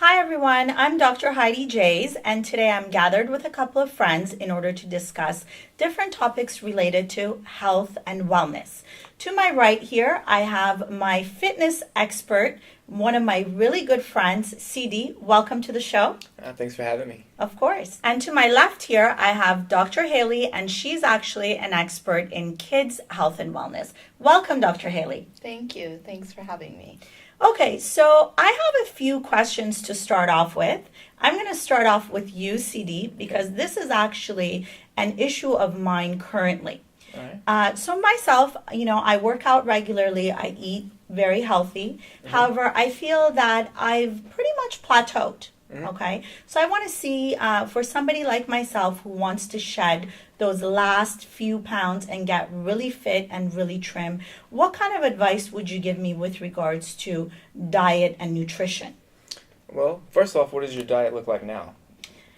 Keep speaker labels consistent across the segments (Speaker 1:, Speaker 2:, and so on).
Speaker 1: Hi everyone, I'm Dr. Heidi Jays, and today I'm gathered with a couple of friends in order to discuss different topics related to health and wellness. To my right here, I have my fitness expert, one of my really good friends, CD. Welcome to the show.
Speaker 2: Thanks for having me.
Speaker 1: Of course. And to my left here, I have Dr. Haley, and she's actually an expert in kids' health and wellness. Welcome, Dr. Haley.
Speaker 3: Thank you. Thanks for having me.
Speaker 1: Okay, so I have a few questions to start off with. I'm going to start off with you, CD, because this is actually an issue of mine currently.
Speaker 2: All right.
Speaker 1: So myself, I work out regularly. I eat very healthy. However, I feel that I've pretty much plateaued. Okay, so I want to see for somebody like myself who wants to shed those last few pounds and get really fit and really trim, what kind of advice would you give me with regards to diet and nutrition?
Speaker 2: Well, first off, what does your diet look like now?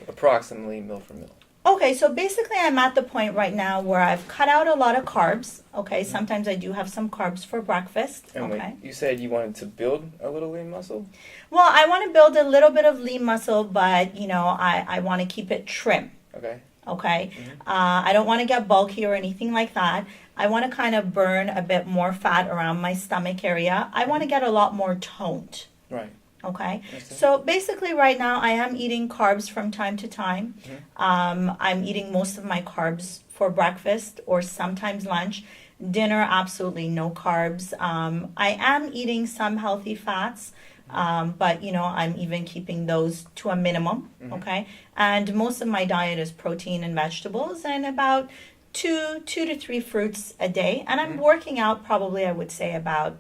Speaker 2: Approximately meal for meal.
Speaker 1: Okay, so basically I'm at the point right now where I've cut out a lot of carbs. Okay, sometimes I do have some carbs for breakfast.
Speaker 2: And
Speaker 1: Okay.
Speaker 2: wait, you said you wanted to build a little lean muscle?
Speaker 1: Well, I want to build a little bit of lean muscle, but I want to keep it trim.
Speaker 2: Okay.
Speaker 1: Okay. I don't want to get bulky or anything like that. I want to kind of burn a bit more fat around my stomach area. I want to get a lot more toned.
Speaker 2: Right.
Speaker 1: Okay.
Speaker 2: Understand.
Speaker 1: So basically right now I am eating carbs from time to time. I'm eating most of my carbs for breakfast or sometimes lunch. Dinner, absolutely no carbs. I am eating some healthy fats. But I'm even keeping those to a minimum. Okay. And most of my diet is protein and vegetables and about two to three fruits a day. And I'm working out probably, I would say, about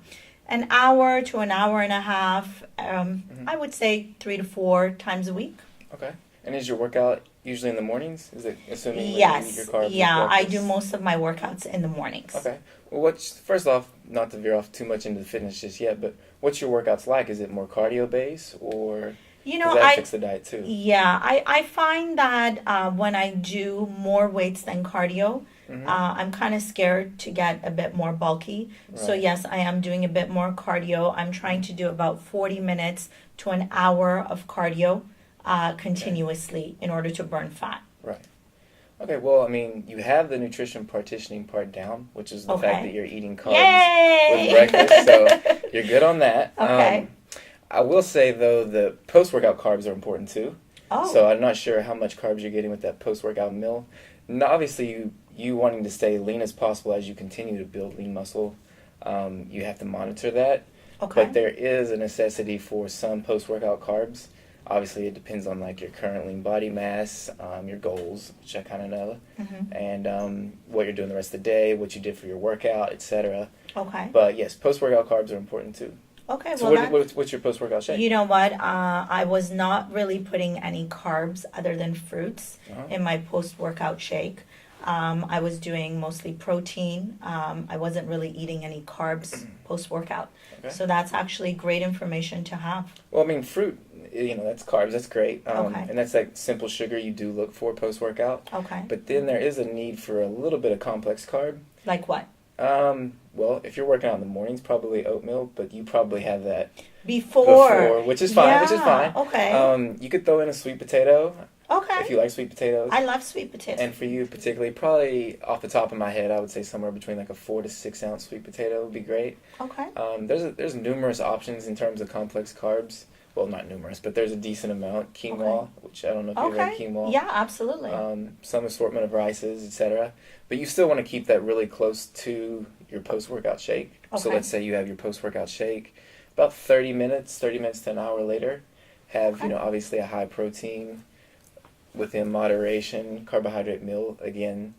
Speaker 1: an hour to an hour and a half. I would say 3 to 4 times a week.
Speaker 2: Okay. And is your workout usually in the mornings? Is it assuming you eat
Speaker 1: Yes.
Speaker 2: your carbs?
Speaker 1: Yeah,
Speaker 2: with
Speaker 1: I
Speaker 2: breakfast?
Speaker 1: do most of my workouts in the mornings.
Speaker 2: Okay. Well, first off, not to veer off too much into the fitness just yet, but what's your workouts like? Is it more cardio based or does that fix the diet too?
Speaker 1: Yeah, I find that when I do more weights than cardio, I'm kind of scared to get a bit more bulky. So
Speaker 2: Right.
Speaker 1: yes, I am doing a bit more cardio. I'm trying to do about 40 minutes to an hour of cardio continuously in order to burn fat.
Speaker 2: Right. Okay, well, I mean, you have the nutrition partitioning part down, which is the fact
Speaker 1: Okay.
Speaker 2: that you're eating carbs
Speaker 1: Yay!
Speaker 2: with breakfast, so you're good on that.
Speaker 1: Okay.
Speaker 2: I will say, though, the post-workout carbs are important, too.
Speaker 1: Oh,
Speaker 2: So I'm not sure how much carbs you're getting with that post-workout meal. Now, obviously, you wanting to stay lean as possible as you continue to build lean muscle, you have to monitor that.
Speaker 1: okay.
Speaker 2: But there is a necessity for some post-workout carbs. Obviously, it depends on like your current lean body mass, your goals, which I kind of know, and what you're doing the rest of the day, what you did for your workout, etc.
Speaker 1: Okay.
Speaker 2: But yes, post-workout carbs are important too.
Speaker 1: Okay,
Speaker 2: So
Speaker 1: well,
Speaker 2: what's your post-workout shake?
Speaker 1: you know what? I was not really putting any carbs other than fruits
Speaker 2: Uh-huh.
Speaker 1: in my post-workout shake. I was doing mostly protein. I wasn't really eating any carbs post-workout.
Speaker 2: Okay.
Speaker 1: So that's actually great information to have.
Speaker 2: Well, I mean, fruit, that's carbs, that's great.
Speaker 1: Okay.
Speaker 2: And that's like simple sugar you do look for post-workout.
Speaker 1: Okay.
Speaker 2: But then there is a need for a little bit of complex carb.
Speaker 1: Like what?
Speaker 2: Well, if you're working out in the mornings, probably oatmeal, but you probably have that
Speaker 1: Before.
Speaker 2: which is fine, which is
Speaker 1: Yeah,
Speaker 2: fine.
Speaker 1: okay.
Speaker 2: You could throw in a sweet potato
Speaker 1: Okay.
Speaker 2: if you like sweet potatoes.
Speaker 1: I love sweet potatoes.
Speaker 2: And for you particularly, probably off the top of my head, I would say somewhere between like a 4 to 6 ounce sweet potato would be great.
Speaker 1: Okay.
Speaker 2: There's numerous options in terms of complex carbs. Well, not numerous, but there's a decent amount. Quinoa,
Speaker 1: Okay.
Speaker 2: which I don't know if you've had
Speaker 1: Okay.
Speaker 2: quinoa.
Speaker 1: Yeah, absolutely.
Speaker 2: Some assortment of rices, etc. But you still want to keep that really close to your post-workout shake. So
Speaker 1: Okay.
Speaker 2: let's say you have your post-workout shake. About 30 minutes to an hour later, have
Speaker 1: Okay.
Speaker 2: obviously a high protein, within moderation, carbohydrate meal. Again,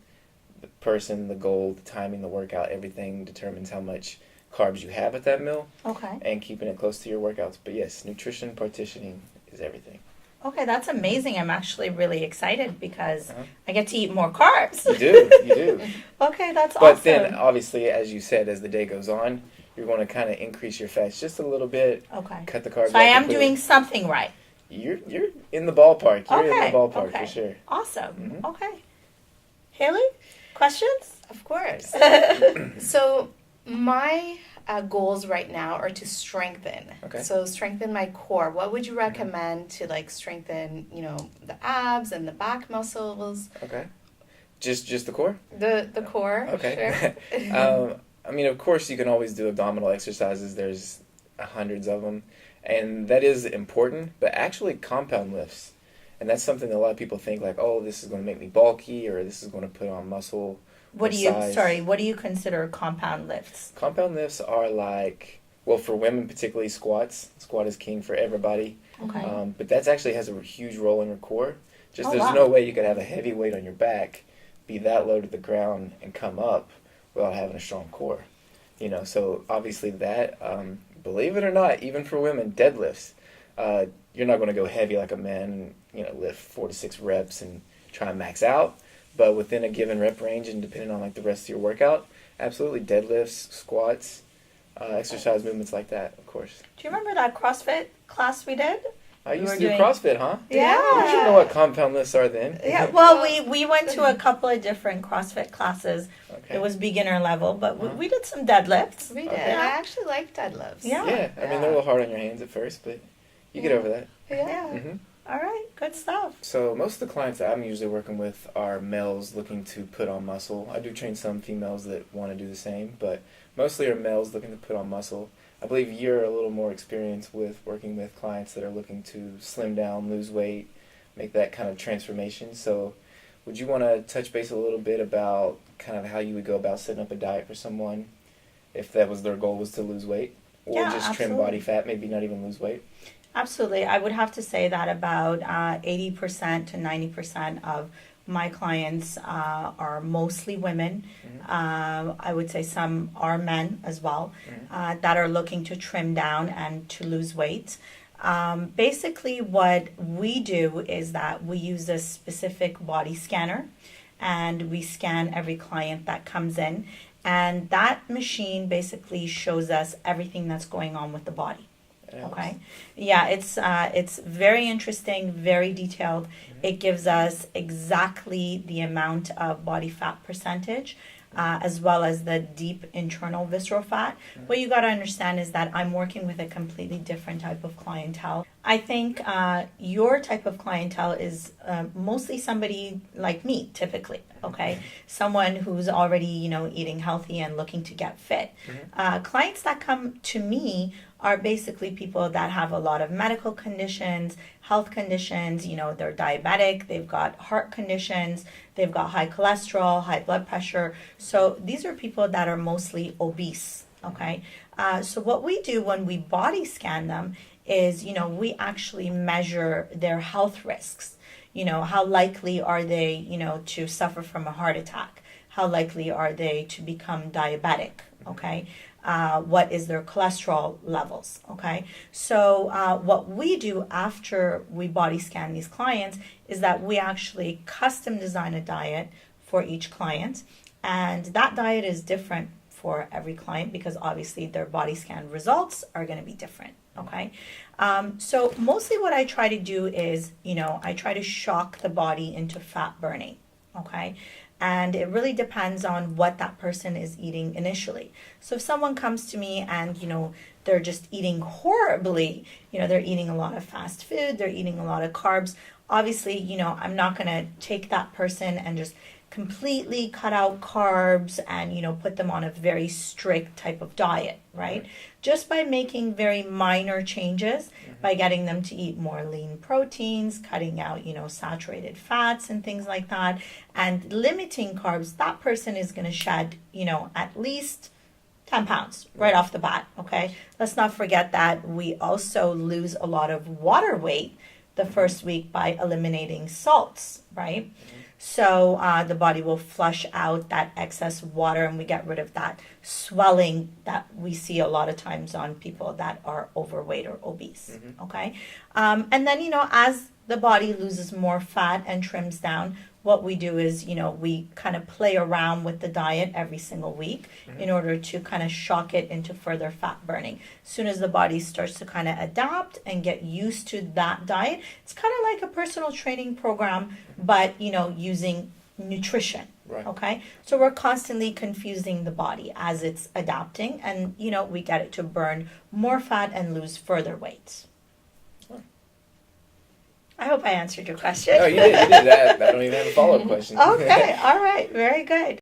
Speaker 2: the person, the goal, the timing, the workout, everything determines how much carbs you have at that meal,
Speaker 1: Okay.
Speaker 2: and keeping it close to your workouts. But yes, nutrition partitioning is everything.
Speaker 1: Okay, that's amazing. I'm actually really excited because
Speaker 2: Uh-huh.
Speaker 1: I get to eat more carbs.
Speaker 2: You do.
Speaker 1: Okay, that's
Speaker 2: But
Speaker 1: awesome.
Speaker 2: then, obviously, as you said, as the day goes on, you're going to kind of increase your fats just a little bit,
Speaker 1: Okay.
Speaker 2: cut the carbs
Speaker 1: So I
Speaker 2: out
Speaker 1: am
Speaker 2: completely.
Speaker 1: doing something right.
Speaker 2: You're in the ballpark. You're in
Speaker 1: Okay,
Speaker 2: the ballpark
Speaker 1: okay.
Speaker 2: for sure.
Speaker 1: Awesome.
Speaker 2: Mhm.
Speaker 1: Okay. Haley, questions?
Speaker 3: Of course. So my goals right now are to strengthen.
Speaker 2: Okay.
Speaker 3: So strengthen my core. What would you recommend to like strengthen, the abs and the back muscles?
Speaker 2: Okay. Just the core?
Speaker 3: The core.
Speaker 2: Okay.
Speaker 3: Sure.
Speaker 2: I mean, of course, you can always do abdominal exercises. There's hundreds of them, and that is important. But actually, compound lifts, and that's something that a lot of people think like, oh, this is going to make me bulky, or this is going to put on muscle.
Speaker 1: What do you consider compound lifts?
Speaker 2: Compound lifts are like, well, for women particularly, squats. Squat is king for everybody.
Speaker 1: Okay.
Speaker 2: But that actually has a huge role in your core. Just there's
Speaker 1: wow.
Speaker 2: no way you could have a heavy weight on your back, be that low to the ground, and come up without having a strong core. So obviously that, believe it or not, even for women, deadlifts, you're not going to go heavy like a man and, lift 4 to 6 reps and try and max out. But within a given rep range and depending on like the rest of your workout, absolutely deadlifts, squats, exercise movements like that, of course.
Speaker 1: Do you remember that CrossFit class we did?
Speaker 2: I used to do CrossFit, huh?
Speaker 1: Yeah.
Speaker 2: You should know what compound lifts are then.
Speaker 1: Yeah, well, we went to a couple of different CrossFit classes.
Speaker 2: Okay.
Speaker 1: It was beginner level, but we did some deadlifts.
Speaker 3: We did.
Speaker 2: Okay.
Speaker 3: I actually like deadlifts.
Speaker 1: Yeah.
Speaker 2: Yeah, I mean, they're a little hard on your hands at first, but you get over that.
Speaker 3: Yeah.
Speaker 2: hmm
Speaker 1: All right, good stuff.
Speaker 2: So most of the clients that I'm usually working with are males looking to put on muscle. I do train some females that want to do the same, but mostly are males looking to put on muscle. I believe you're a little more experienced with working with clients that are looking to slim down, lose weight, make that kind of transformation. So would you want to touch base a little bit about kind of how you would go about setting up a diet for someone if that was their goal was to lose weight? Or
Speaker 1: Yeah,
Speaker 2: just trim
Speaker 1: absolutely.
Speaker 2: body fat, maybe not even lose weight?
Speaker 1: Absolutely. I would have to say that about 80% to 90% of my clients are mostly women. I would say some are men as well that are looking to trim down and to lose weight. Basically, what we do is that we use a specific body scanner and we scan every client that comes in. And that machine basically shows us everything that's going on with the body. Okay. Yeah, it's very interesting, very detailed. It gives us exactly the amount of body fat percentage, as well as the deep internal visceral fat. What you got to understand is that I'm working with a completely different type of clientele. I think your type of clientele is mostly somebody like me, typically. Okay, someone who's already eating healthy and looking to get fit. Clients that come to me are basically people that have a lot of medical conditions, health conditions. They're diabetic, they've got heart conditions, they've got high cholesterol, high blood pressure. So these are people that are mostly obese. Okay, so what we do when we body scan them is we actually measure their health risks. How likely are they to suffer from a heart attack? How likely are they to become diabetic? Okay, what is their cholesterol levels? Okay, so what we do after we body scan these clients is that we actually custom design a diet for each client, and that diet is different for every client because obviously their body scan results are going to be different. Okay, so mostly what I try to do is I try to shock the body into fat burning. Okay, and it really depends on what that person is eating initially. So if someone comes to me and they're just eating horribly, they're eating a lot of fast food, they're eating a lot of carbs, obviously I'm not going to take that person and just completely cut out carbs and put them on a very strict type of diet, right? Just by making very minor changes, by getting them to eat more lean proteins, cutting out saturated fats and things like that, and limiting carbs, that person is going to shed at least 10 pounds right off the bat. Okay, let's not forget that we also lose a lot of water weight the first week by eliminating salts, right? So the body will flush out that excess water and we get rid of that swelling that we see a lot of times on people that are overweight or obese. Okay. And then, as the body loses more fat and trims down, what we do is, we kind of play around with the diet every single week in order to kind of shock it into further fat burning. As soon as the body starts to kind of adapt and get used to that diet, it's kind of like a personal training program, but, using nutrition.
Speaker 2: Right.
Speaker 1: Okay, so we're constantly confusing the body as it's adapting, and we get it to burn more fat and lose further weight.
Speaker 2: Huh.
Speaker 1: I hope I answered your question.
Speaker 2: No, you did. You did that. I don't even have a follow-up question.
Speaker 1: Okay, all right, very good.